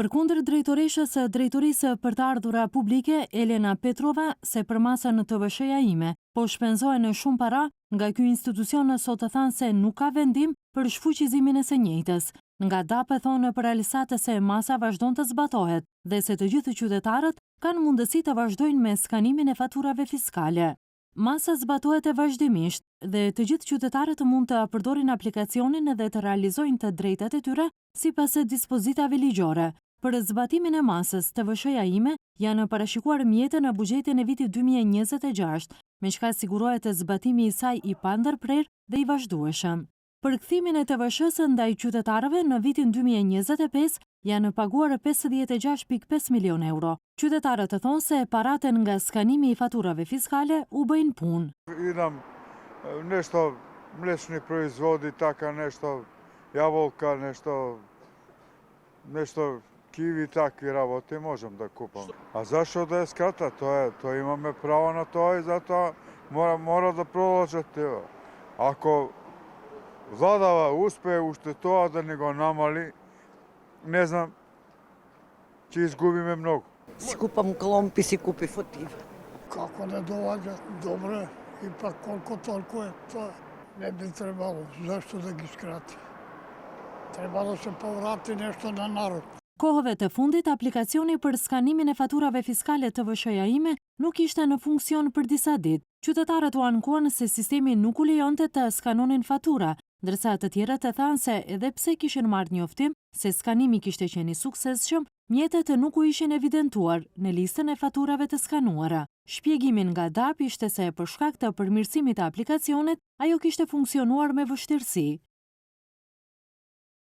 Përkundër drejtoreshës së Drejtorisë për të Ardhura Publike, Elena Petrova, se për masën në TVSH-ja ime, po shpenzohen shumë para, nga ky institucion sot të thanë se nuk ka vendim për shfuqizimin e së njëjtës. Nga DAP thonë për realisate se masa vazhdon të zbatohet dhe se të gjithë qytetarët kanë mundësi të vazhdojnë me skanimin e faturave fiskale. Masa zbatohet e vazhdimisht dhe të gjithë qytetarët mund të përdorin aplikacionin dhe të realizojnë të drejtat e tyre sipas dispozitave ligjore. Për zbatimin e masës, TVSH-ja ime janë parashikuar mjete në buxhetin e vitit 2026, me çka sigurohet zbatimi i saj i pandërprer dhe i vazhdueshëm. Për kthimin e TVSH-s ndaj qytetarëve në vitin 2025 janë paguar 56,5 milion euro. Qytetarët thonë se paratë nga skanimi i faturave fiskale u bëjnë punë. Idam nešto mlečni proizvodi, taka nešto jabolka, nešto kiwi, takvi raboti možem da kupam. A zašto da je skrata? To imame pravo na to i zato mora da продолжат. Ako vladava uspe uštetoa da nego namali, ne znam, će izgubime mnogo. Si kupam klompi, si kupi fotiv. Kako ne dovađa, dobro je, ipak koliko toliko je, to ne bi trebalo, zašto da gi skrati? Trebalo se povrati nešto na narod. Kohëve të fundit, aplikacioni për skanimin e faturave fiskale TVSH-ja ime nuk ishte në funksion për disa ditë. Qytetarët u ankuan se sistemi nuk u lejonte të skanonin fatura, ndërsa të tjerët e thanë se edhe pse kishin marrë njoftim se skanimi kishte qenë i suksesshëm, mjetet nuk u ishin evidentuar në listën e faturave të skanuara. Shpjegimin nga DAP ishte se për shkak të përmirësimit të aplikacionit, ajo kishte funksionuar me vështirësi.